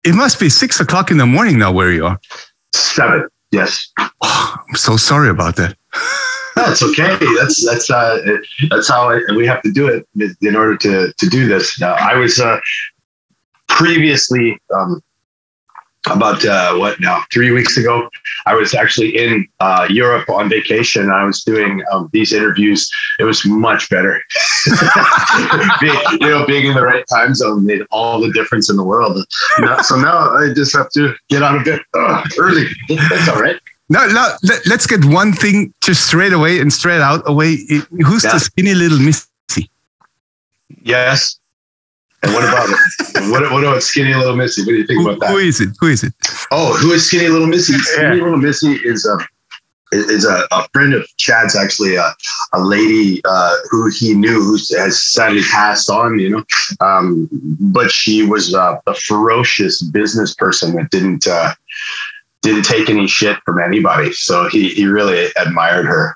It must be 6 o'clock in the morning now where you are. 7. Yes. Oh, I'm so sorry about that. No, it's okay. That's how we have to do it in order to do this. I was previously about 3 weeks ago, I was actually in Europe on vacation. I was doing these interviews. It was much better. Being in the right time zone made all the difference in the world. So now I just have to get on a bit early. That's all right. Now, let's get one thing just straight away and straight out away. Who's the skinny little Missy? Yes. And what about it? What about Skinny Little Missy? What do you think about that? Who is it? Oh, who is Skinny Little Missy? Skinny Little Missy is a friend of Chad's, actually, a lady who he knew who has sadly passed on, but she was a ferocious business person that didn't take any shit from anybody. So he really admired her.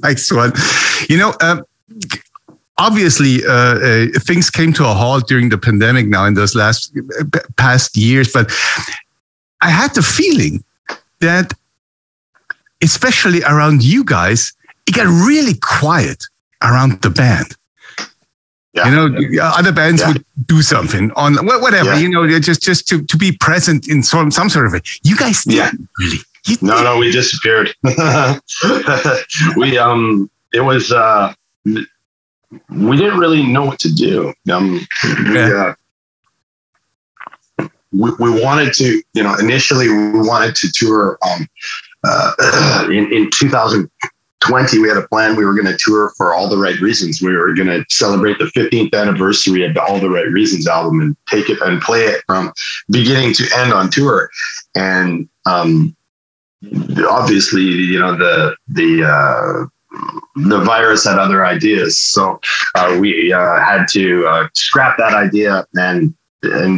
Nice one. Obviously, things came to a halt during the pandemic now in those past years, but I had the feeling that, especially around you guys, it got really quiet around the band. Yeah. Other bands would do something on whatever, just to be present in some sort of way. You guys didn't really. No, we disappeared. We didn't really know what to do. We wanted to, initially we wanted to tour in 2020. We had a plan. We were going to tour for All the Right Reasons. We were going to celebrate the 15th anniversary of the All the Right Reasons album and take it and play it from beginning to end on tour. And obviously, the virus had other ideas. So we had to scrap that idea and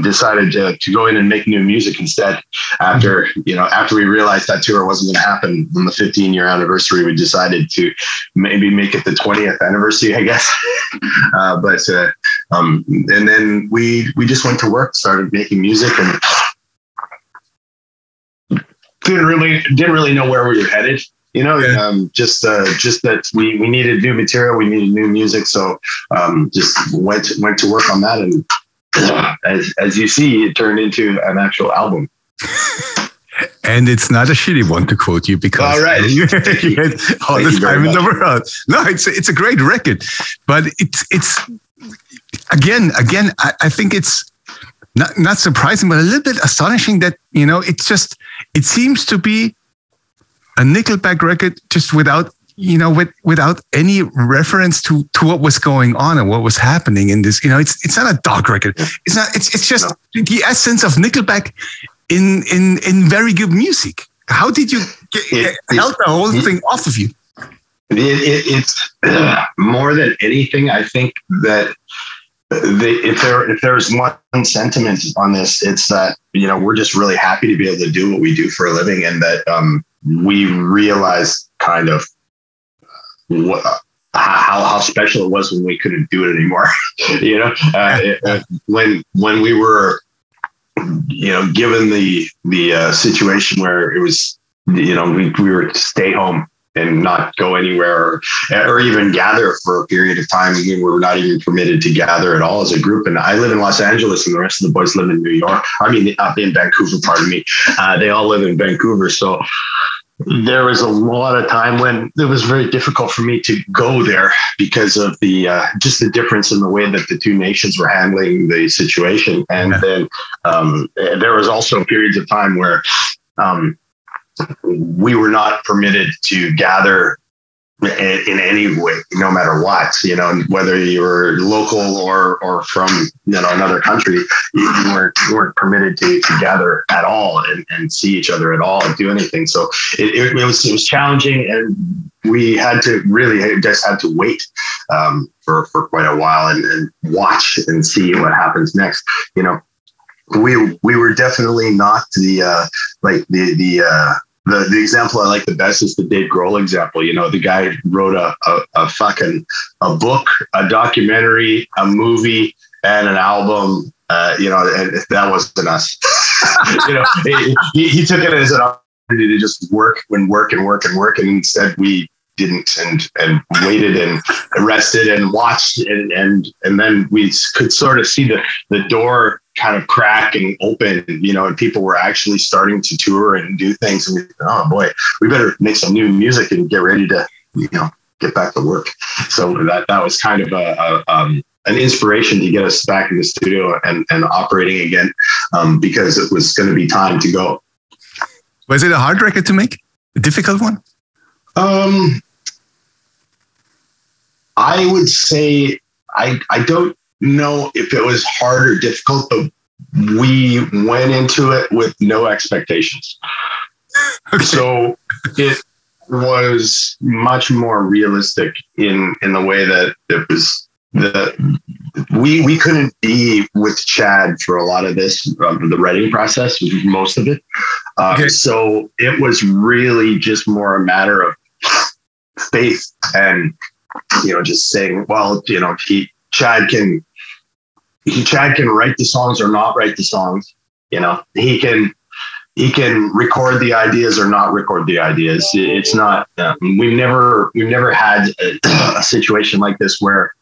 decided to go in and make new music instead. After we realized that tour wasn't going to happen on the 15-year anniversary, we decided to maybe make it the 20th anniversary, I guess. And then we just went to work, started making music, and didn't really know where we were headed. Just that we needed new material, we needed new music. So just went to work on that. And as you see, it turned into an actual album. And it's not a shitty one, to quote you, because you had all the time in the world. No, it's a great record, but it's again, I think it's not surprising, but a little bit astonishing that, it seems to be a Nickelback record just without any reference to what was going on and what was happening in this. It's not a dog record. It's not. It's just the essence of Nickelback in very good music. How did you get the whole thing off of you? It's more than anything. I think that if there's one sentiment on this, it's that we're just really happy to be able to do what we do for a living, and that we realized kind of how special it was when we couldn't do it anymore. When we were given the situation where it was we were to stay home and not go anywhere or even gather for a period of time. We were not even permitted to gather at all as a group. And I live in Los Angeles and the rest of the boys live in New York. I mean, up in Vancouver, pardon me. They all live in Vancouver. So there was a lot of time when it was very difficult for me to go there because of the just the difference in the way that the two nations were handling the situation. And then there was also periods of time where we were not permitted to gather in any way, no matter what, whether you were local or from another country, you weren't permitted to gather at all and see each other at all and do anything. So it was challenging, and we had to wait for quite a while and watch and see what happens next. We were definitely not the example I like the best is the Dave Grohl example. The guy wrote a book, a documentary, a movie, and an album and that wasn't us. He took it as an opportunity to just work, and instead we didn't, and waited and rested and watched, and then we could sort of see the door kind of crack and open, and people were actually starting to tour and do things. And we thought, oh boy, we better make some new music and get ready to, get back to work. So that was kind of an inspiration to get us back in the studio and operating again, because it was going to be time to go. Was it a hard record to make? A difficult one? I would say I don't know if it was hard or difficult, but we went into it with no expectations. Okay. So it was much more realistic in the way that it was we couldn't be with Chad for a lot of this, the writing process, most of it. Okay. So it was really just more a matter of faith and, just saying, well, Chad can write the songs or not write the songs. He can record the ideas or not record the ideas. It's not, we've never had a situation like this where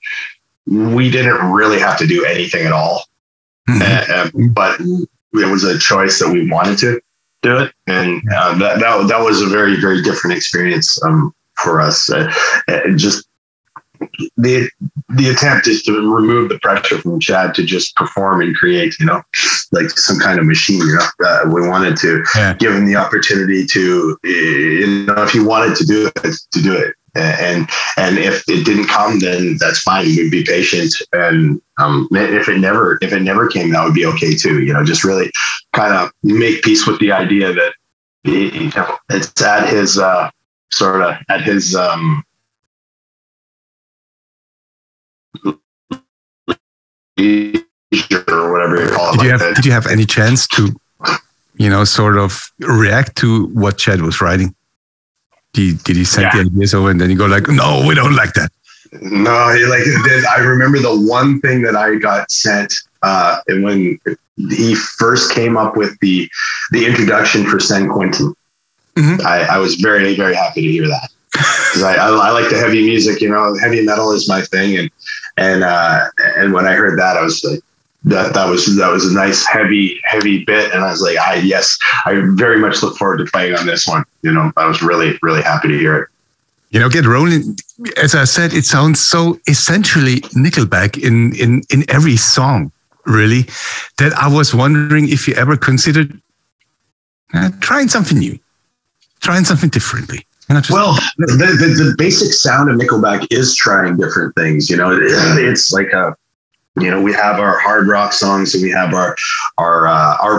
we didn't really have to do anything at all. Mm-hmm. But it was a choice that we wanted to do it. And that was a very, very different experience for us. Just the attempt is to remove the pressure from Chad to just perform and create, like some kind of machine. We wanted to give him the opportunity to, if he wanted to do it, and if it didn't come, then that's fine. We'd be patient, and if it never came, that would be okay too. Just really kind of make peace with the idea that it's at his or whatever you call it. Did you have any chance to, sort of react to what Chad was writing? Did he send the ideas over and then you go like, no, we don't like that? No, I remember the one thing that I got sent and when he first came up with the introduction for San Quentin. Mm-hmm. I was very, very happy to hear that. Because I like the heavy music, heavy metal is my thing, and when I heard that, I was like, that was a nice heavy bit, and I was like, yes, I very much look forward to playing on this one. I was really, really happy to hear it. Get Rollin. As I said, it sounds so essentially Nickelback in every song, really, that I was wondering if you ever considered trying something new, trying something differently. Well, the basic sound of Nickelback is trying different things. It's like we have our hard rock songs and we have our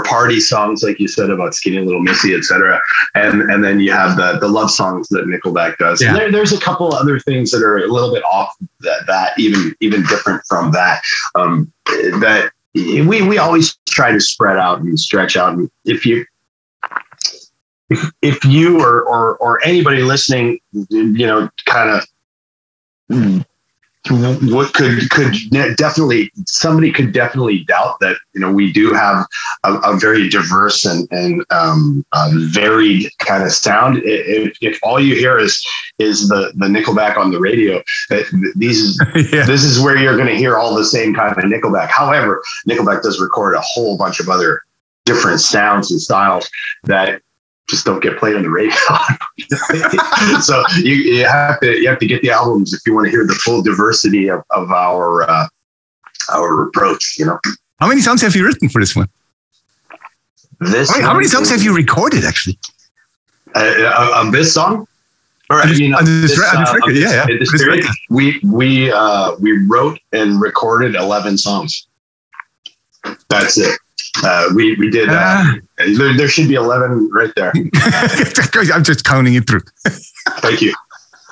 party songs, like you said about Skinny Little Missy, etc. And then you have the love songs that Nickelback does. Yeah. And there's a couple other things that are a little bit off that even different from that. That we always try to spread out and stretch out. And if you or anybody listening, kind of what somebody could definitely doubt that, we do have a very diverse and varied kind of sound. If all you hear is the Nickelback on the radio, this is where you're going to hear all the same kind of Nickelback. However, Nickelback does record a whole bunch of other different sounds and styles that just don't get played on the radio. So you have to get the albums if you want to hear the full diversity of our approach. How many songs have you written for this one? How many songs have you recorded actually? Of this song? Or this record, yeah. This record. We wrote and recorded 11 songs. That's it. We did. There should be 11 right there. I'm just counting it through. Thank you.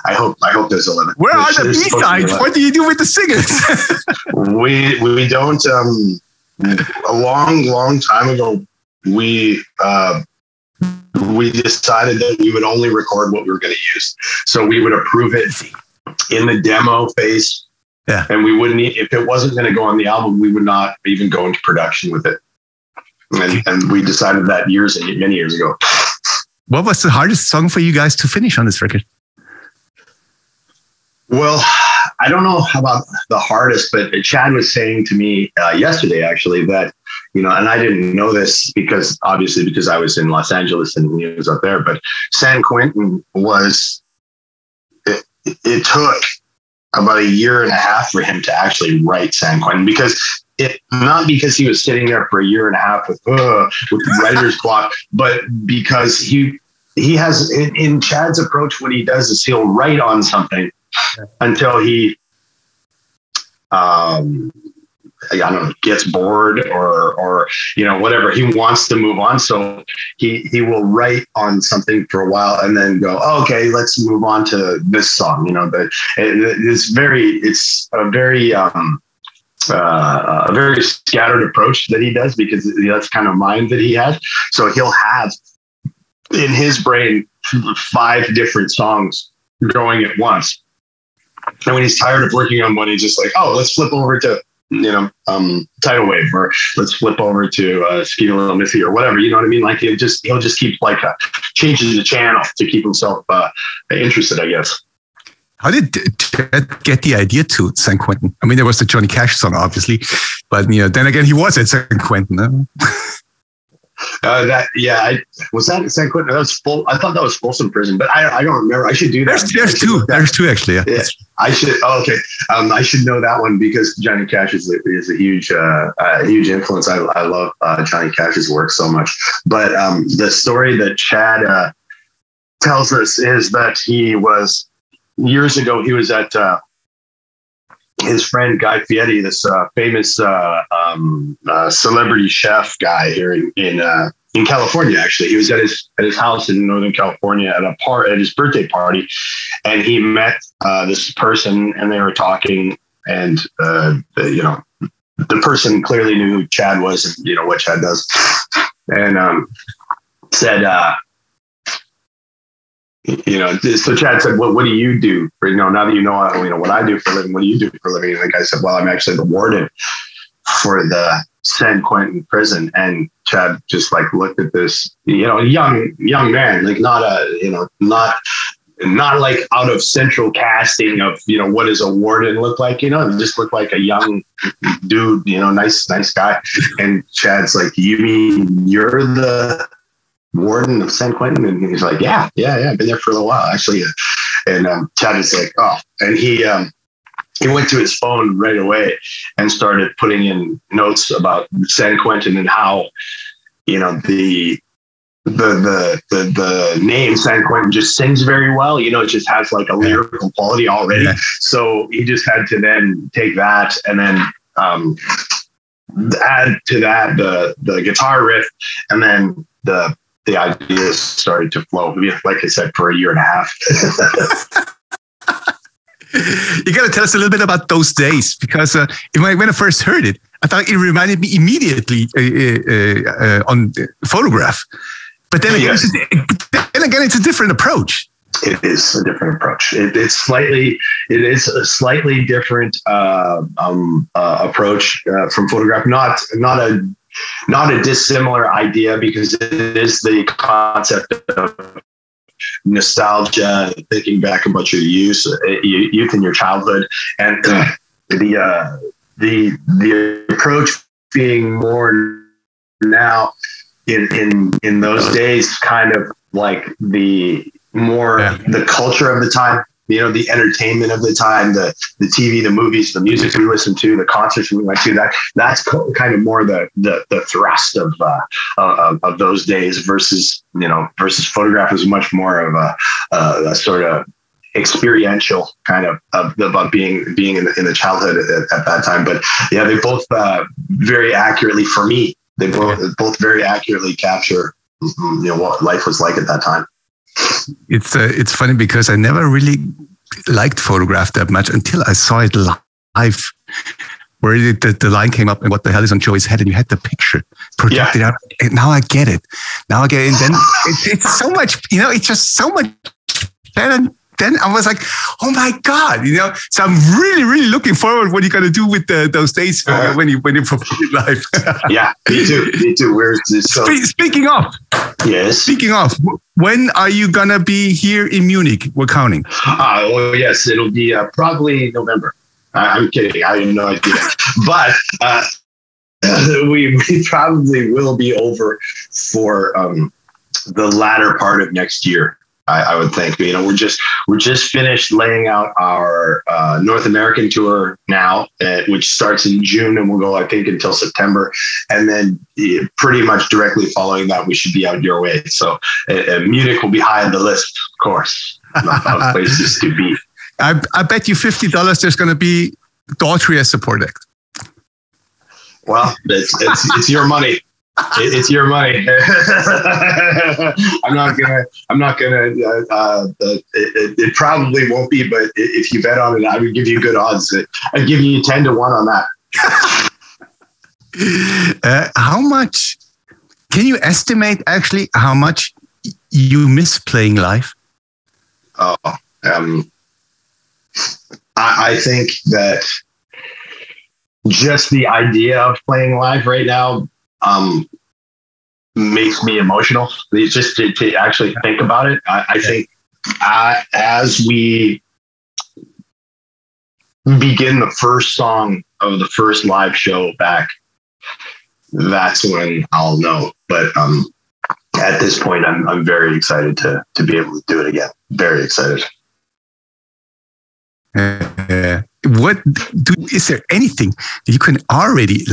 I hope there's 11. Where are the B-sides? What do you do with the singers? we don't. A long time ago, we decided that we would only record what we were going to use. So we would approve it in the demo phase. Yeah. And we wouldn't, if it wasn't going to go on the album, we would not even go into production with it. And we decided that many years ago. What was the hardest song for you guys to finish on this record? Well, I don't know about the hardest, but Chad was saying to me yesterday, actually, that, and I didn't know this because I was in Los Angeles and he was up there, but San Quentin it took about a year and a half for him to actually write San Quentin, not because he was sitting there for a year and a half with writer's block, but because he has, in Chad's approach, what he does is he'll write on something until he, gets bored or whatever. He wants to move on. So he will write on something for a while and then go, oh, okay, let's move on to this song. It's a very scattered approach that he does because that's kind of mind that he has. So he'll have in his brain 5 different songs going at once. And when he's tired of working on one, he's just like, oh, let's flip over to, Tidal Wave, or let's flip over to Ski Little Missy or whatever. You know what I mean? Like he'll just keep changing the channel to keep himself interested, I guess. How did Chad get the idea to San Quentin? I mean, there was the Johnny Cash song, obviously, but then again, he was at San Quentin. Huh? Was that San Quentin? That was full. I thought that was Folsom Prison, but I don't remember. I should do that. There's two. There's two actually. Yeah. I should. Oh, okay. I should know that one because Johnny Cash is a huge influence. I love Johnny Cash's work so much. But the story that Chad tells us is that he was years ago. He was at his friend Guy Fieri, this famous celebrity chef guy here in California. Actually, he was at his house in Northern California at his birthday party, and he met this person, and they were talking, and the person clearly knew who Chad was and what Chad does, and said. So Chad said, what do you do? Now that you know what I do for a living, what do you do for a living? And the guy said, well, I'm actually the warden for the San Quentin prison. And Chad just looked at this, young man, not like out of central casting of, what does a warden look like? It just looked like a young dude, nice guy. And Chad's like, you mean you're the warden of San Quentin? And he's like, yeah, I've been there for a little while actually. And Chad is like, oh, and he went to his phone right away and started putting in notes about San Quentin and how, the name San Quentin just sings very well. It just has a lyrical quality already. Yeah. So he just had to then take that and then add to that the guitar riff, and then the ideas started to flow, like I said, for a year and a half. You got to tell us a little bit about those days, because when I first heard it, I thought it reminded me immediately on Photograph. But then again, it's a different approach. It is a different approach. It is a slightly different approach from Photograph. Not a dissimilar idea, because it is the concept of nostalgia, thinking back about your youth and your childhood, and the approach being more now in those days, kind of like the culture of the time. The entertainment of the time, the TV, the movies, the music we listen to, the concerts we went to, that's kind of more the thrust of those days versus Photograph is much more of a sort of experiential kind of about being in the childhood at that time. But yeah, they both very accurately, for me, they both very accurately capture what life was like at that time. It's funny because I never really liked Photograph that much until I saw it live, where the line came up and what the hell is on Joey's head, and you had the picture projected out. And now I get it. And then it's so much, it's just so much better then I was like, oh my God, So I'm really, really looking forward what you're going to do with those days when you perform live. Yeah, me too. Me too. Speaking of. Yes. Speaking of, when are you going to be here in Munich? We're counting. Oh, yes. It'll be probably November. I'm kidding. I have no idea. But we probably will be over for the latter part of next year. I would think. We're just finished laying out our North American tour now, which starts in June and will go, I think, until September. And then pretty much directly following that, we should be out your way. So Munich will be high on the list, of course, of places to be. I bet you $50 there's going to be Daughtry as support act. Well, it's your money. It's your money. I'm not gonna. It probably won't be, but if you bet on it, I would give you good odds. I'd give you 10 to 1 on that. How much can you estimate actually how much you miss playing live? Oh, I think that just the idea of playing live right now makes me emotional. It's just to actually think about it. I think as we begin the first song of the first live show back, that's when I'll know. But at this point, I'm very excited to be able to do it again. Very excited. Is there anything you can already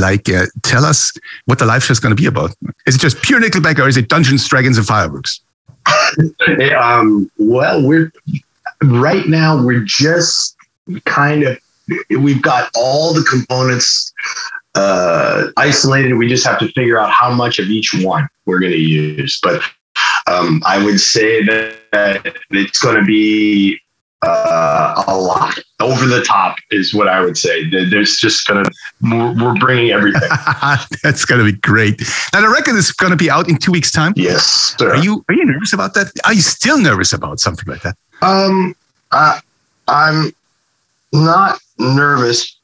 tell us what the live show is going to be about? Is it just pure Nickelback, or is it Dungeons, Dragons, and Fireworks? Well, right now we're just we've got all the components isolated. We just have to figure out how much of each one we're going to use. But I would say that it's going to be a lot. Over the top is what I would say. There's just we're bringing everything. That's gonna be great. Now the record is gonna be out in 2 weeks' time. Yes, sir. Are you nervous about that? Are you still nervous about something like that? I'm not nervous,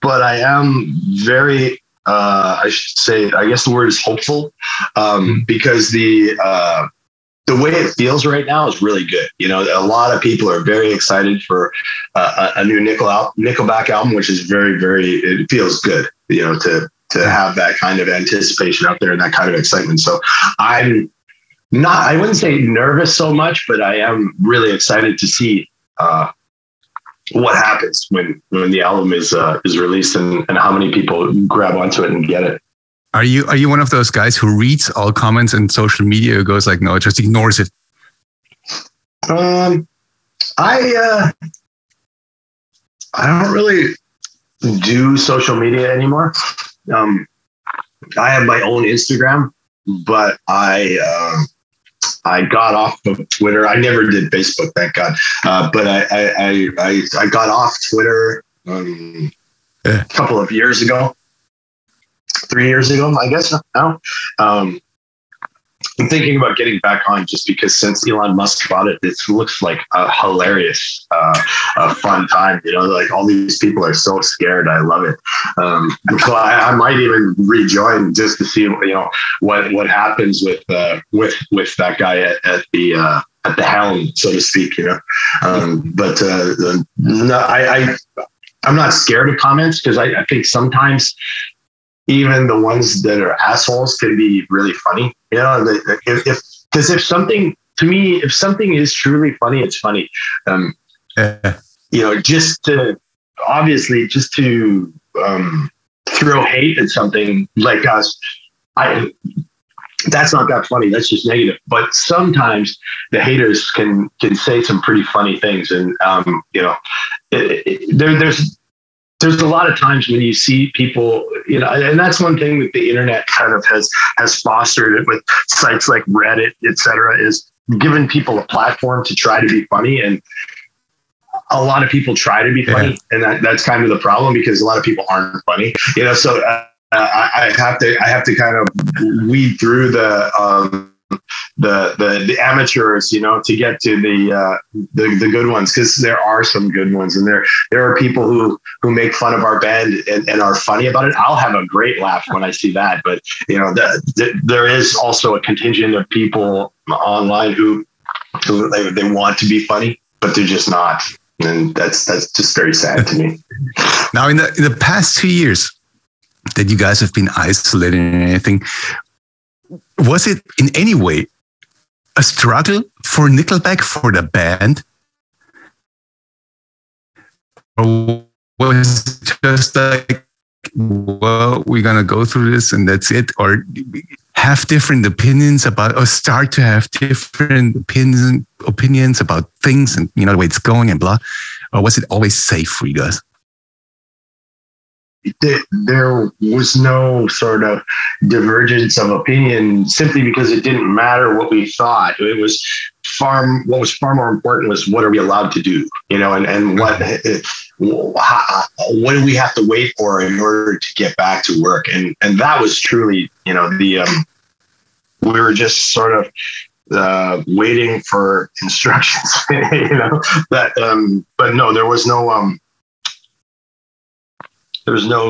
but I am very I should say, I guess the word is hopeful, because the way it feels right now is really good. A lot of people are very excited for a new Nickelback album, which is very, very, it feels good, to have that kind of anticipation out there and that kind of excitement. So I'm not, I wouldn't say nervous so much, but I am really excited to see what happens when the album is released and how many people grab onto it and get it. Are you one of those guys who reads all comments and social media who goes like, no, just ignores it? I don't really do social media anymore. I have my own Instagram, but I got off of Twitter. I never did Facebook, thank God. But I got off Twitter a couple of years ago. 3 years ago, I guess now. I'm thinking about getting back on just because since Elon Musk bought it, it looks like a hilarious, fun time. All these people are so scared. I love it. So I might even rejoin just to see, what happens with that guy at the helm, so to speak. But no, I'm not scared of comments because I think sometimes even the ones that are assholes can be really funny. If something, to me, if something is truly funny, it's funny. Just to throw hate at something like us, that's not that funny. That's just negative. But sometimes the haters can say some pretty funny things. And, there's a lot of times when you see people, and that's one thing that the internet kind of has fostered it with sites like Reddit, et cetera, is giving people a platform to try to be funny. And a lot of people try to be funny. Yeah. And that's kind of the problem because a lot of people aren't funny, I have to kind of weed through the amateurs, you know, to get to the good ones, because there are some good ones, and there are people who make fun of our band and are funny about it. I'll have a great laugh when I see that, but you know, there is also a contingent of people online who they want to be funny, but they're just not, and that's just very sad to me. Now, in the past 2 years that you guys have been isolated and anything, was it in any way a struggle for Nickelback, for the band? Or was it just like, well, we're going to go through this and that's it? Or have different opinions about, or start to have different opinions about things and, you know, the way it's going and blah? Or was it always safe for you guys? There was no sort of divergence of opinion, simply because it didn't matter what we thought. What was far more important was, what are we allowed to do, you know, and what do we have to wait for in order to get back to work? And that was truly, you know, we were just sort of waiting for instructions, you know, that, but no, there was no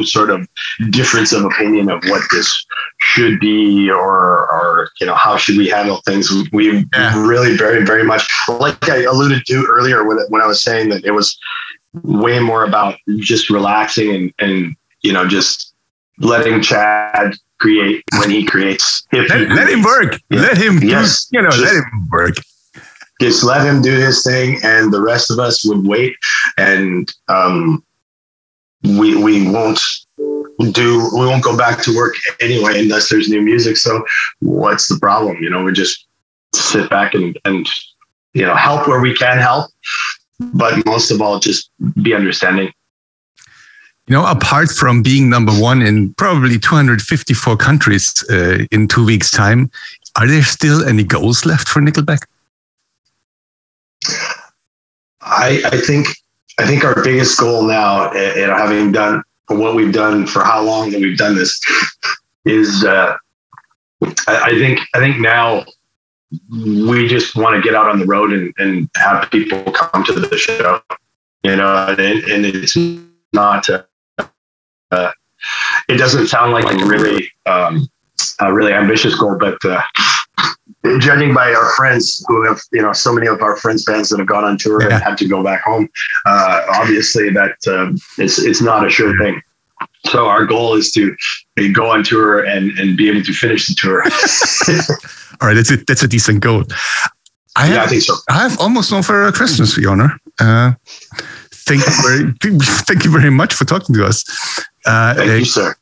sort of difference of opinion of what this should be, or you know, how should we handle things. We really very, very much, like I alluded to earlier when I was saying that it was way more about just relaxing and you know, just letting Chad create when he creates. Let him work. Yeah. Let him let him work. Just let him do his thing, and the rest of us would wait, and we won't go back to work anyway unless there's new music. So what's the problem? You know, we just sit back and you know, help where we can help, but most of all, just be understanding. You know, apart from being number one in probably 254 countries in 2 weeks' time, are there still any goals left for Nickelback? I think our biggest goal now, you know, having done what we've done for how long that we've done this, is I think now we just want to get out on the road and have people come to the show, you know, and it's not, it doesn't sound like a really ambitious goal, but judging by our friends who have, you know, so many of our friends' bands that have gone on tour and had to go back home, obviously that it's not a sure thing. So our goal is to go on tour and be able to finish the tour. All right, that's a decent goal. I think so. I have almost no further questions for you, Honor. Thank you very much for talking to us. Thank you, sir.